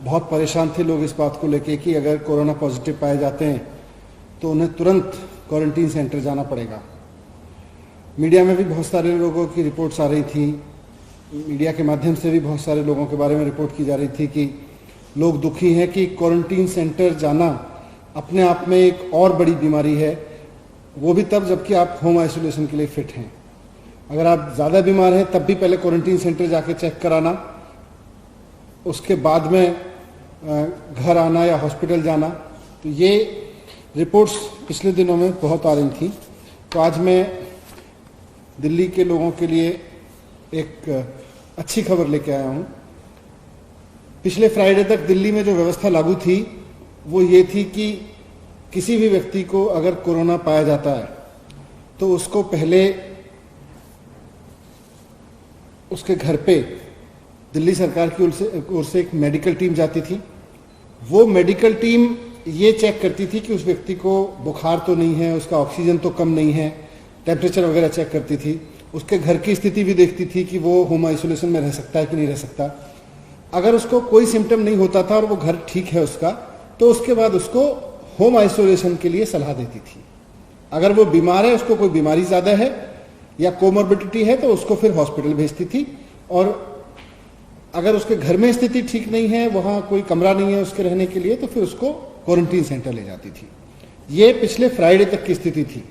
बहुत परेशान थे लोग इस बात को लेके कि अगर कोरोना पॉजिटिव पाए जाते हैं तो उन्हें तुरंत क्वारंटीन सेंटर जाना पड़ेगा। मीडिया में भी बहुत सारे लोगों की रिपोर्ट्स आ रही थी, मीडिया के माध्यम से भी बहुत सारे लोगों के बारे में रिपोर्ट की जा रही थी कि लोग दुखी हैं कि क्वारंटीन सेंटर जाना अपने आप में एक और बड़ी बीमारी है, वो भी तब जबकि आप होम आइसोलेशन के लिए फिट हैं। अगर आप ज़्यादा बीमार हैं तब भी पहले क्वारंटीन सेंटर जाके चेक कराना, उसके बाद में घर आना या हॉस्पिटल जाना। तो ये रिपोर्ट्स पिछले दिनों में बहुत आ रही थी। तो आज मैं दिल्ली के लोगों के लिए एक अच्छी खबर लेके आया हूँ। पिछले फ्राइडे तक दिल्ली में जो व्यवस्था लागू थी वो ये थी कि किसी भी व्यक्ति को अगर कोरोना पाया जाता है तो उसको पहले उसके घर पे दिल्ली सरकार की ओर से एक मेडिकल टीम जाती थी। वो मेडिकल टीम ये चेक करती थी कि उस व्यक्ति को बुखार तो नहीं है, उसका ऑक्सीजन तो कम नहीं है, टेम्परेचर वगैरह चेक करती थी, उसके घर की स्थिति भी देखती थी कि वो होम आइसोलेशन में रह सकता है कि नहीं रह सकता। अगर उसको कोई सिम्टम नहीं होता था और वो घर ठीक है उसका, तो उसके बाद उसको होम आइसोलेशन के लिए सलाह देती थी। अगर वो बीमार है, उसको कोई बीमारी ज़्यादा है या कोमोर्बिडिटी है, तो उसको फिर हॉस्पिटल भेजती थी। और अगर उसके घर में स्थिति ठीक नहीं है, वहाँ कोई कमरा नहीं है उसके रहने के लिए, तो फिर उसको क्वारंटीन सेंटर ले जाती थी। ये पिछले फ्राइडे तक की स्थिति थी।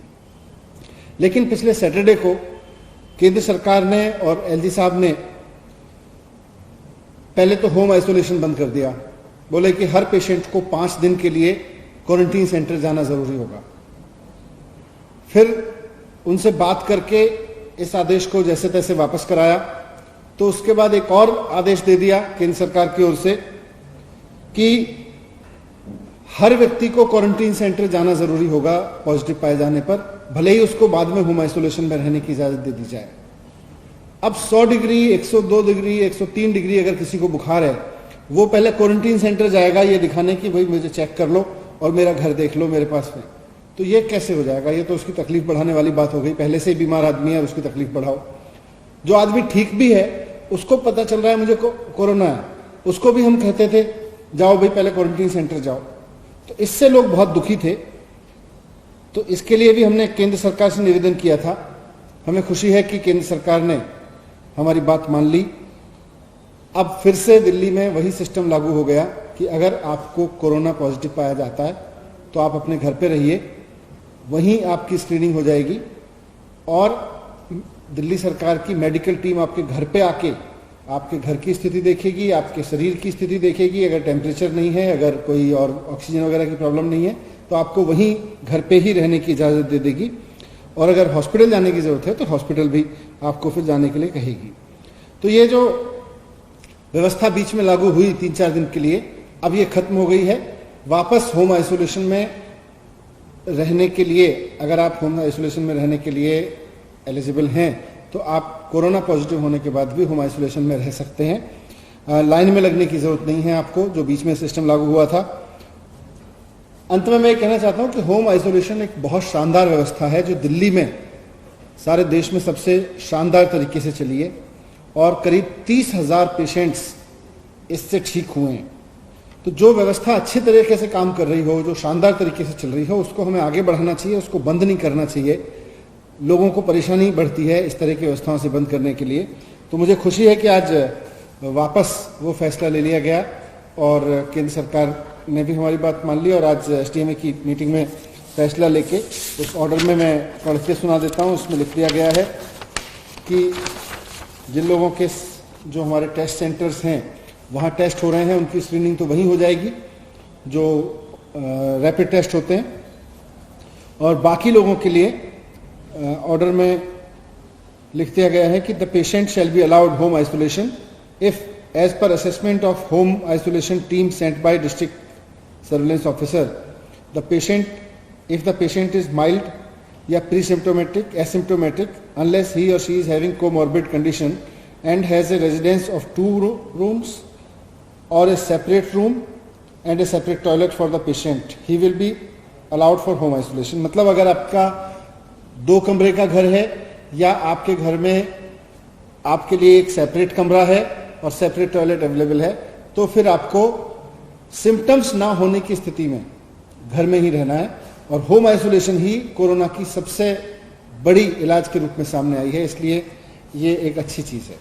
लेकिन पिछले सैटरडे को केंद्र सरकार ने और एलजी साहब ने पहले तो होम आइसोलेशन बंद कर दिया। बोले कि हर पेशेंट को 5 दिन के लिए क्वारंटीन सेंटर जाना जरूरी होगा। फिर उनसे बात करके इस आदेश को जैसे तैसे वापस कराया। तो उसके बाद एक और आदेश दे दिया केंद्र सरकार की ओर से कि हर व्यक्ति को क्वारंटीन सेंटर जाना जरूरी होगा पॉजिटिव पाए जाने पर, भले ही उसको बाद में होम आइसोलेशन में रहने की इजाजत दे दी जाए। अब 100 डिग्री, 102 डिग्री, 103 डिग्री अगर किसी को बुखार है, वो पहले क्वारंटीन सेंटर जाएगा ये दिखाने की भाई मुझे चेक कर लो और मेरा घर देख लो मेरे पास में। तो ये कैसे हो जाएगा? ये तो उसकी तकलीफ बढ़ाने वाली बात हो गई। पहले से ही बीमार आदमी है और उसकी तकलीफ बढ़ाओ। जो आदमी ठीक भी है, उसको पता चल रहा है मुझे कोरोना है, उसको भी हम कहते थे जाओ भाई पहले क्वारंटीन सेंटर जाओ। तो इससे लोग बहुत दुखी थे। तो इसके लिए भी हमने केंद्र सरकार से निवेदन किया था। हमें खुशी है कि केंद्र सरकार ने हमारी बात मान ली। अब फिर से दिल्ली में वही सिस्टम लागू हो गया कि अगर आपको कोरोना पॉजिटिव पाया जाता है तो आप अपने घर पे रहिए, वहीं आपकी स्क्रीनिंग हो जाएगी और दिल्ली सरकार की मेडिकल टीम आपके घर पे आके आपके घर की स्थिति देखेगी, आपके शरीर की स्थिति देखेगी। अगर टेम्परेचर नहीं है, अगर कोई और ऑक्सीजन वगैरह की प्रॉब्लम नहीं है, तो आपको वहीं घर पे ही रहने की इजाज़त दे देगी। और अगर हॉस्पिटल जाने की ज़रूरत है तो हॉस्पिटल भी आपको फिर जाने के लिए कहेगी। तो ये जो व्यवस्था बीच में लागू हुई 3-4 दिन के लिए, अब ये खत्म हो गई है। वापस होम आइसोलेशन में रहने के लिए, अगर आप होम आइसोलेशन में रहने के लिए एलिजिबल हैं तो आप कोरोना पॉजिटिव होने के बाद भी होम आइसोलेशन में रह सकते हैं। लाइन में लगने की जरूरत नहीं है आपको, जो बीच में सिस्टम लागू हुआ था। अंत में मैं ये कहना चाहता हूं कि होम आइसोलेशन एक बहुत शानदार व्यवस्था है जो दिल्ली में सारे देश में सबसे शानदार तरीके से चली है और करीब 30,000 पेशेंट्स इससे ठीक हुए हैं। तो जो व्यवस्था अच्छी तरीके से काम कर रही हो, जो शानदार तरीके से चल रही हो, उसको हमें आगे बढ़ाना चाहिए, उसको बंद नहीं करना चाहिए। लोगों को परेशानी बढ़ती है इस तरह की व्यवस्थाओं से बंद करने के लिए। तो मुझे खुशी है कि आज वापस वो फैसला ले लिया गया और केंद्र सरकार ने भी हमारी बात मान ली और आज एसडीएमए की मीटिंग में फैसला लेके उस ऑर्डर में मैं पढ़ के सुना देता हूँ। उसमें लिख दिया गया है कि जिन लोगों के जो हमारे टेस्ट सेंटर्स हैं वहाँ टेस्ट हो रहे हैं, उनकी स्क्रीनिंग तो वहीं हो जाएगी जो रैपिड टेस्ट होते हैं। और बाकी लोगों के लिए ऑर्डर में लिख दिया गया है कि the patient shall be allowed home isolation if as per assessment of home isolation team sent by district surveillance officer the patient if the patient is mild या presymptomatic, asymptomatic, unless he or she is having comorbid condition and has a residence of 2 rooms or a separate room and a separate toilet for the patient, he will be allowed for home isolation। मतलब अगर आपका 2 कमरे का घर है या आपके घर में आपके लिए एक सेपरेट कमरा है और सेपरेट टॉयलेट अवेलेबल है, तो फिर आपको सिम्टम्स ना होने की स्थिति में घर में ही रहना है और होम आइसोलेशन ही कोरोना की सबसे बड़ी इलाज के रूप में सामने आई है, इसलिए ये एक अच्छी चीज है।